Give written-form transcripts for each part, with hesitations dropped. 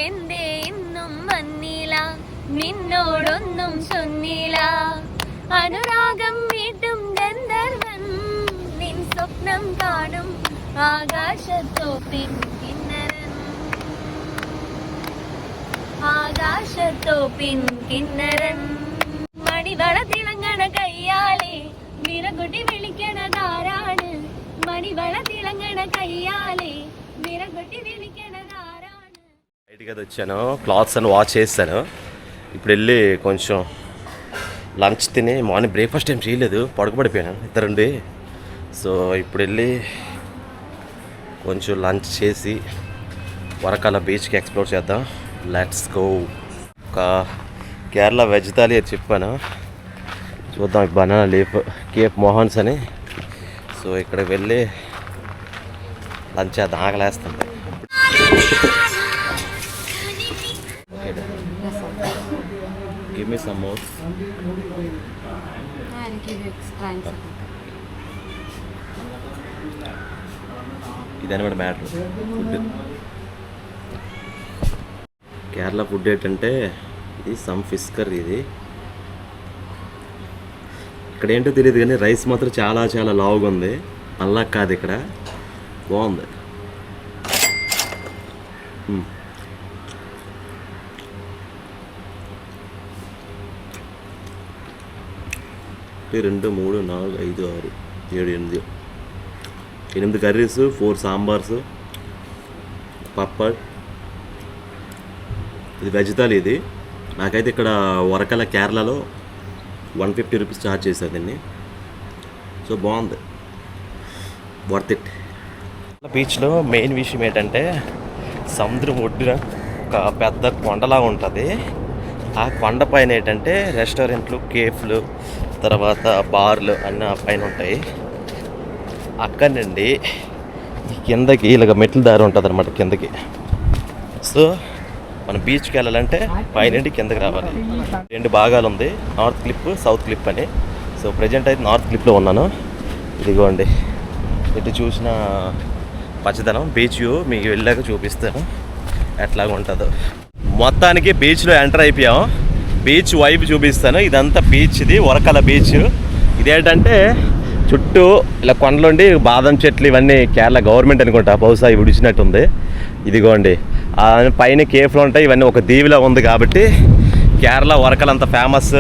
എന്തേ ഇന്നും വന്നില്ല നിന്നോടൊന്നും ചൊന്നില്ല അനുരാഗം വീട്ടും ഗന്ധർവൻ നിൻ സ്വപ്നം കാണും ആകാശത്തോപ്പിൻ കിന്നരൻ ആകാശത്തോപ്പിൻ കിന്നരൻ മണിവള തിളങ്ങണ കയ്യാലെ വിരകുട്ടി വിളിക്കണതാരാണ് മണിവള തിളങ്ങണ കയ്യാലെ విరగొట్టి విలికెనదారాను బయటికి వచ్చాను క్లాత్స్ అని వాష్ చేస్తాను ఇప్పుడు వెళ్ళి కొంచెం లంచ్ తిని మార్నింగ్ బ్రేక్ఫాస్ట్ ఏం చేయలేదు పడుకోబడిపోయాను ఇద్దరుండి సో ఇప్పుడు వెళ్ళి కొంచెం లంచ్ చేసి వరకాల బీచ్కి ఎక్స్ప్లోర్ చేద్దాం లెట్స్ గో ఒక కేరళ వెజ్ థాలీ అని చెప్పాను చూద్దాం బనానా లీఫ్ కేప్ మోహన్స్ అని సో ఇక్కడ వెళ్ళి లంచ్ చేద్దాం ఆకలేస్తుంది గివ్ మీ సమ్ మోర్ ఇదనమాట మ్యాటర్ ఫుడ్ కేరళ ఫుడ్ ఏంటంటే ఇది సమ్ ఫిష్ కర్రీ ఇది ఇక్కడ ఏంటో తెలియదు కానీ రైస్ మాత్రం చాలా చాలా లావుగా ఉంది అలా కాదు ఇక్కడ బాగుంది రెండు మూడు నాలుగు ఐదు ఆరు ఏడు ఎనిమిది కర్రీస్ 4 సాంబార్స్ పప్పడ్ ఇది వెజ్ థాలీ ఇది నాకైతే ఇక్కడ వరకల కేరళలో 150 రూపీస్ ఛార్జ్ చేశారు దీన్ని సో బాగుంది వర్త్ ఇట్ బీచ్లో మెయిన్ విషయం ఏంటంటే సముద్రం ఒడ్డున ఒక పెద్ద కొండలా ఉంటుంది ఆ కొండ పైన ఏంటంటే రెస్టారెంట్లు కేఫ్లు తర్వాత బార్లు అన్నీ పైన ఉంటాయి అక్కడి నుండి కిందకి ఇలాగ మెట్ల దారి ఉంటుంది అనమాట కిందకి సో మనం బీచ్కి వెళ్ళాలంటే పైనుండి కిందకి రావాలి 2 భాగాలు ఉంది నార్త్ క్లిప్ సౌత్ క్లిప్ అని సో ప్రజెంట్ అయితే నార్త్ క్లిప్లో ఉన్నాను ఇదిగోండి ఇటు చూసిన పచ్చదనం బీచ్ వ్యూ మీకు వెళ్ళాక చూపిస్తాను ఎట్లాగా ఉంటుందో మొత్తానికి బీచ్లో ఎంటర్ అయిపోయాం బీచ్ వైపు చూపిస్తాను ఇదంతా బీచ్ ఇది వరకల బీచ్ ఇదేంటంటే చుట్టూ ఇలా కొండలుండి బాదం చెట్లు ఇవన్నీ కేరళ గవర్నమెంట్ అనుకుంటా బహుశా ఇవి విడిచినట్టుంది ఇదిగోండి పైన కేఫ్లు ఉంటాయి ఇవన్నీ ఒక దీవిలో ఉంది కాబట్టి కేరళ వరకలంత ఫేమస్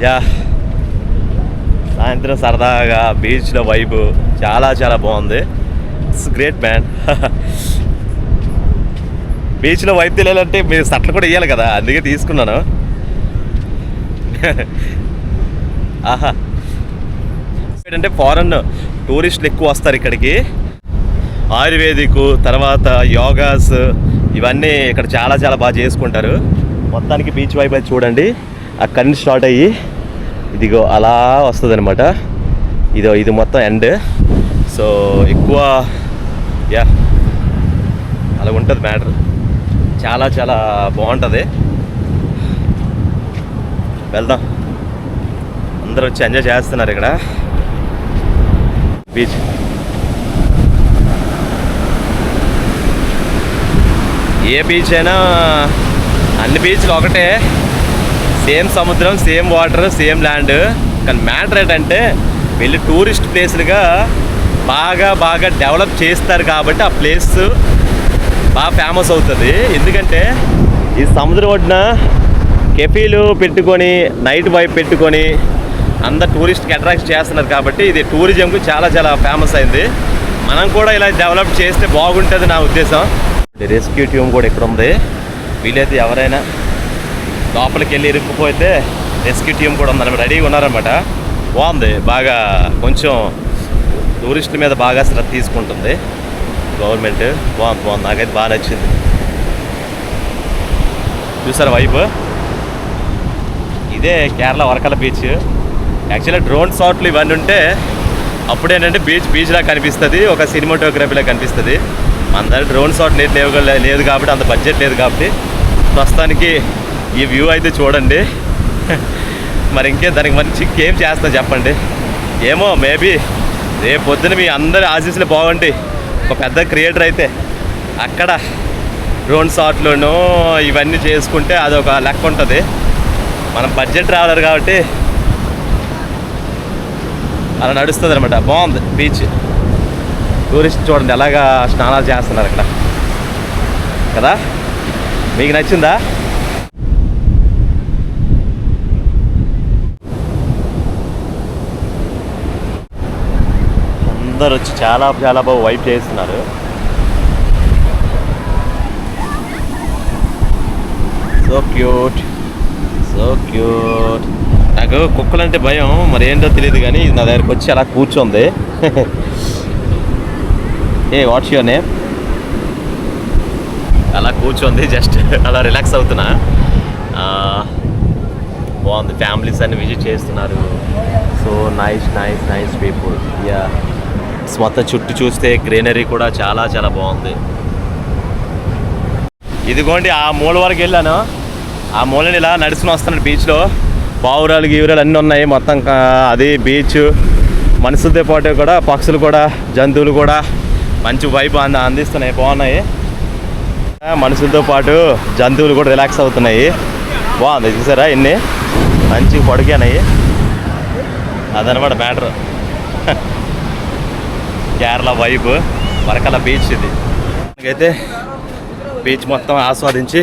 యా సాయంత్రం సరదాగా బీచ్లో వైబు చాలా చాలా బాగుంది ఇట్స్ గ్రేట్ మ్యాన్ బీచ్లో వైపు తెలియాలంటే మీరు సట్లు కూడా ఇవ్వాలి కదా అందుకే తీసుకున్నాను ఆహా ఏంటంటే ఫారెన్ టూరిస్టులు ఎక్కువ వస్తారు ఇక్కడికి ఆయుర్వేదిక్ తర్వాత యోగాస్ ఇవన్నీ ఇక్కడ చాలా చాలా బాగా చేసుకుంటారు మొత్తానికి బీచ్ వైపు అయితే చూడండి అక్కడి నుంచి స్టార్ట్ అయ్యి ఇదిగో అలా వస్తుంది అనమాట ఇది మొత్తం ఎండ్ సో ఎక్కువ యా అలా ఉంటుంది మ్యాటర్ చాలా చాలా బాగుంటుంది వెళ్దాం అందరూ వచ్చి ఎంజాయ్ చేస్తున్నారు ఇక్కడ బీచ్ ఏ బీచ్ అయినా అన్ని బీచ్లు ఒకటే సేమ్ సముద్రం సేమ్ వాటర్ సేమ్ ల్యాండ్ కానీ మ్యాటర్ ఏంటంటే వెళ్ళి టూరిస్ట్ ప్లేస్లుగా బాగా డెవలప్ చేస్తారు కాబట్టి ఆ ప్లేస్ బాగా ఫేమస్ అవుతుంది ఎందుకంటే ఈ సముద్రం ఒడ్డున కెఫీలు పెట్టుకొని నైట్ వైపు పెట్టుకొని అందరు టూరిస్ట్కి అట్రాక్ట్ చేస్తున్నారు కాబట్టి ఇది టూరిజంకి చాలా చాలా ఫేమస్ అయింది మనం కూడా ఇలా డెవలప్ చేస్తే బాగుంటుంది నా ఉద్దేశం రెస్క్యూ టీమ్ కూడా ఇక్కడ ఉంది వీలైతే ఎవరైనా లోపలికి వెళ్ళి ఇరుక్కుపోతే రెస్క్యూ టీమ్ కూడా ఉందన్నమాట రెడీగా ఉన్నారన్నమాట బాగుంది బాగా కొంచెం టూరిస్టుల మీద బాగా శ్రద్ధ తీసుకుంటుంది గవర్నమెంట్ బాగుంది నాకైతే బాగా నచ్చింది చూసారా వైపు ఇదే కేరళ వరకల బీచ్ యాక్చువల్గా డ్రోన్ షాట్లు ఇవన్నీ ఉంటే అప్పుడేంటంటే బీచ్లా కనిపిస్తుంది ఒక సినిమాటోగ్రఫీలా కనిపిస్తుంది మన దగ్గర డ్రోన్ షాట్ లేదు కాబట్టి అంత బడ్జెట్ లేదు కాబట్టి ప్రస్తుతానికి ఈ వ్యూ అయితే చూడండి మరి దానికి మంచి ఏం చేస్తాం చెప్పండి ఏమో మేబీ రేపు పొద్దున మీ అందరి ఆశీస్సులు బాగుంటాయి ఒక పెద్ద క్రియేటర్ అయితే అక్కడ డ్రోన్ షాట్లోనూ ఇవన్నీ చేసుకుంటే అదొక లెక్క ఉంటుంది. మనం బడ్జెట్ ట్రావెలర్ కాబట్టి అలా నడుస్తుంది అనమాట. బాగుంది బీచ్. టూరిస్ట్ చూడండి ఎలాగా స్నానాలు చేస్తున్నారు అక్కడ కదా. మీకు నచ్చిందా? అందరు వచ్చి చాలా చాలా బాగా వైప్ చేస్తున్నారు. So cute, so cute. నాకు కుక్కలంటే భయం, మరి ఏంటో తెలియదు కానీ నా దగ్గరకు వచ్చి అలా కూర్చోంది. ఏ వాట్స్ యువర్ నేమ్? అలా కూర్చోంది, జస్ట్ అలా రిలాక్స్ అవుతున్నా. బాగుంది. ఫ్యామిలీస్ అన్ని విజిట్ చేస్తున్నారు. So nice nice nice people. Yeah, మొత్తం చుట్టూ చూస్తే గ్రీనరీ కూడా చాలా చాలా బాగుంది. ఇదిగోండి ఆ మూల వరకు వెళ్ళాను. ఆ మూలని ఇలా నడుచుకుని వస్తున్నాడు. బీచ్లో పావురాలు గీవురాలు అన్నీ ఉన్నాయి. మొత్తం అది బీచ్. మనుషులతో పాటు కూడా పక్షులు కూడా జంతువులు కూడా మంచి వైబ్ అందిస్తున్నాయి. బాగున్నాయి. మనుషులతో పాటు జంతువులు కూడా రిలాక్స్ అవుతున్నాయి. బాగుంది. చూసారా ఎన్ని మంచి పొడిగానాయి. అదనమాట మ్యాటర్. కేరళ వైబ్, వరకల బీచ్ ఇది. అయితే బీచ్ మొత్తం ఆస్వాదించి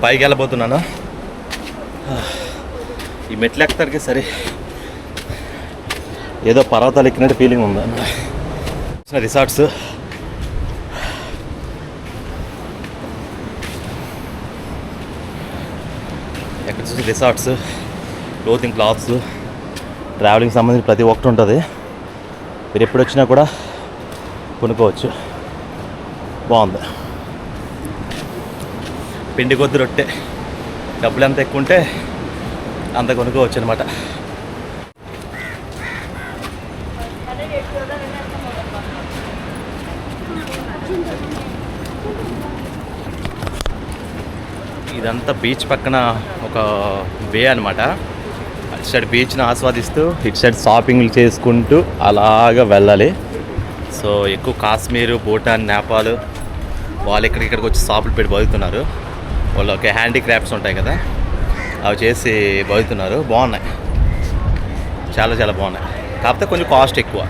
పైకి వెళ్ళబోతున్నాను. ఈ మెట్లు ఎక్కడికి సరే ఏదో పర్వతాలు ఎక్కినట్టు ఫీలింగ్ ఉంది. రిసార్ట్స్ ఎక్కడ చూసి రిసార్ట్స్, క్లోతింగ్ క్లాత్స్, ట్రావెలింగ్ సంబంధించి ప్రతి ఒక్కటి ఉంటుంది. మీరు ఎప్పుడు వచ్చినా కూడా కొనుక్కోవచ్చు. బాగుంది. పిండి కొద్ది రొట్టె, డబ్బులు ఎంత ఎక్కువ ఉంటే అంత కొనుక్కోవచ్చు అనమాట. ఇదంతా బీచ్ పక్కన ఒక వే అనమాట. అటు సైడ్ బీచ్ని ఆస్వాదిస్తూ ఇటు సైడ్ షాపింగ్లు చేసుకుంటూ అలాగా వెళ్ళాలి. సో ఎక్కువ కాశ్మీర్, భూటాన్, నేపాల్ వాళ్ళు ఇక్కడికి వచ్చి షాపులు పెట్టి బతుకుతున్నారు. వాళ్ళు ఒక హ్యాండీక్రాఫ్ట్స్ ఉంటాయి కదా, అవి చేసి బతుకుతున్నారు. బాగున్నాయి, చాలా చాలా బాగున్నాయి. కాకపోతే కొంచెం కాస్ట్ ఎక్కువ.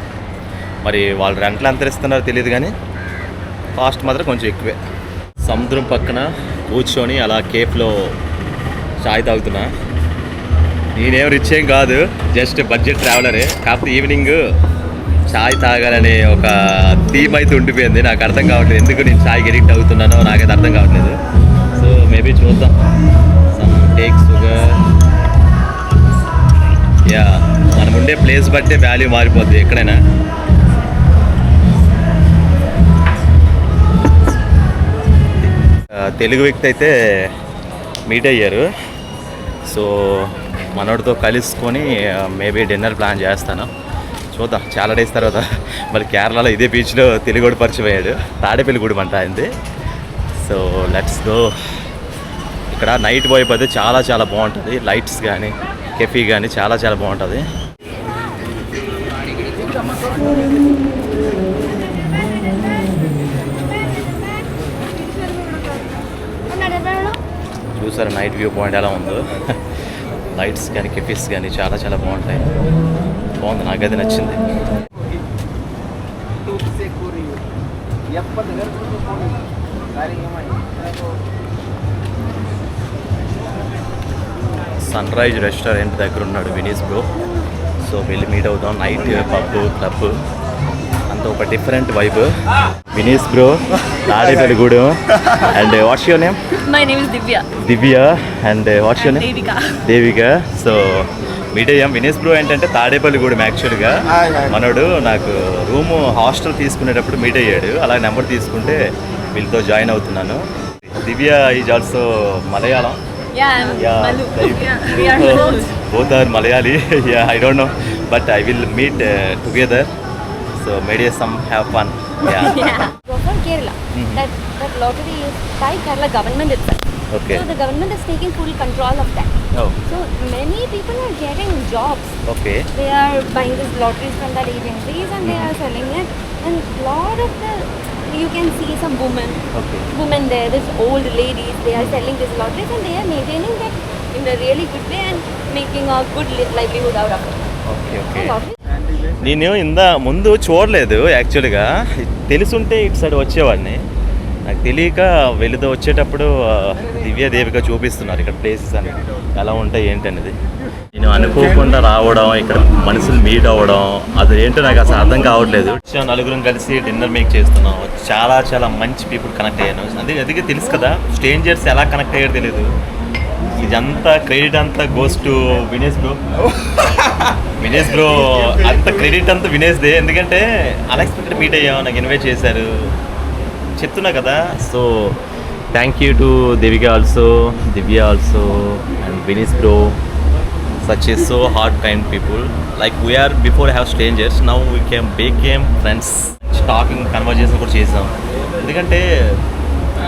మరి వాళ్ళు రెంట్లు ఎంత ఇస్తున్నారో తెలియదు కానీ కాస్ట్ మాత్రం కొంచెం ఎక్కువే. సముద్రం పక్కన కూర్చొని అలా కేఫ్లో చాయ్ తాగుతున్నా. నేనేం రిచ్ ఏం కాదు, జస్ట్ బడ్జెట్ ట్రావెలరే. కాకపోతే ఈవినింగ్ చాయ్ తాగాలనే ఒక థీమ్ అయితే ఉండిపోయింది. నాకు అర్థం కావట్లేదు ఎందుకు నేను చాయ్కి ఎడిక్ట్ అవుతున్నానో నాకైతే అర్థం కావట్లేదు. సో మేబీ చూద్దాం. Some take sugar. యా, మనం ఉండే ప్లేస్ బట్టే వాల్యూ మారిపోద్ది ఎక్కడైనా. తెలుగు వ్యక్తి అయితే మీట్ అయ్యారు. సో మనోడితో కలుసుకొని మేబీ డిన్నర్ ప్లాన్ చేస్తాను. చూద్దాం, చాలా డేస్ తర్వాత. మళ్ళీ కేరళలో ఇదే బీచ్లో తెలుగుడు పరిచయం అయ్యాడు. తాడేపల్లిగూడెం అంట అయింది. So let's go. ఇక్కడ నైట్ వైపు అయితే చాలా చాలా బాగుంటుంది. లైట్స్ కానీ కెఫీ కానీ చాలా చాలా బాగుంటుంది. చూసారా నైట్ వ్యూ పాయింట్ ఎలా ఉందో. లైట్స్ కానీ కెఫీస్ కానీ చాలా చాలా బాగుంటాయి. బాగుంది, నాకైతే నచ్చింది. సన్ రైజ్ రెస్టారెంట్ దగ్గర ఉన్నాడు వినీస్ బ్రో. సో వెళ్ళి మీట్ అవుతాం. నైట్ పబ్, క్లబ్ అంతా ఒక different vibe. Vini's bro, Tadepalligudem. And what's your name? My name is Divya. Divya. And what's your name? Devika. Devika. So meet అయ్యాం. వినీస్ బ్రో ఏంటంటే తాడేపల్లిగూడెం యాక్చువల్గా. మనోడు నాకు రూము హాస్టల్ తీసుకునేటప్పుడు మీట్ అయ్యాడు. అలా నెంబర్ తీసుకుంటే వీళ్ళతో జాయిన్ అవుతున్నాను. Divya is also Malayalam. Yeah, I'm Yeah, Malu. like- Yeah, we are both. Both are Malayali. Yeah, I don't know, but I will meet together. So maybe some have fun. Yeah. Yeah. Go from Kerala. That lottery is by Kerala government itself. Okay. So the government is taking full control of that. Oh. So many people are getting jobs. Okay. They are buying these lotteries from that agencies and they are selling it. And lot of the you can see some okay women there, this old ladies, they are selling this lotteries and they are maintaining it in a really good way and making a good livelihood out of it. Okay okay And lottery నేను ముందు చూడలేదు యాక్చువల్గా, తెలుసుంటే ఇటు side వచ్చేవాడిని. నాకు తెలియక వెళుతూ వచ్చేటప్పుడు దివ్యాదేవిగా చూపిస్తున్నారు ఇక్కడ ప్లేసెస్ అని ఎలా ఉంటాయి ఏంటి అనేది. నేను అనుకోకుండా రావడం, ఇక్కడ మనుషులు మీట్ అవ్వడం, అది ఏంటో నాకు అసలు అర్థం కావట్లేదు. నలుగురం కలిసి డిన్నర్ మేక్ చేస్తున్నాం, చాలా చాలా మంచి పీపుల్ కనెక్ట్ అయ్యాను. అందుకే తెలుసు కదా స్ట్రేంజర్స్ ఎలా కనెక్ట్ అయ్యారో తెలియదు. ఇదంతా క్రెడిట్ అంతా goes to Vinesh bro. Vinesh bro అంత క్రెడిట్ అంతా వినేష్దే, ఎందుకంటే అన్ఎక్స్పెక్టెడ్ మీట్ అయ్యాం, నాకు ఇన్వైట్ చేశారు చెప్తున్నా కదా. So thank you to Devika also, Divya also and Vinesh bro. Such is so hard kind people. Like we are before have strangers, now we became friends. Talking conversation కూడా చేసాం. ఎందుకంటే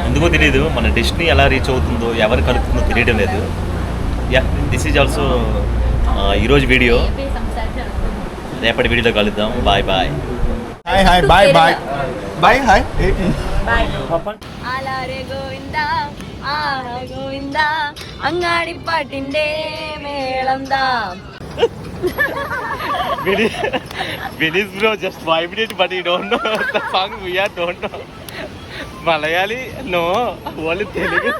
ఎందుకో తెలియదు మన డెస్టినీ ఎలా రీచ్ అవుతుందో, ఎవరు కలుపుతుందో తెలియడం లేదు. యా, దిస్ ఈజ్ ఆల్సో ఈరోజు వీడియో. రేపటి వీడియోలో కలుద్దాం. Bye bye. Hi, bye, bye. Bye, hi. ആലാരെ ഗോവിന്ദ ആഹ ഗോവിന്ദ അങ്ങാടിപ്പാട്ടിൻ്റെ മേളം ദാ. Vinesh bro just vibrate, but you don't know the song. We don't know Malayali. No, only Telugu.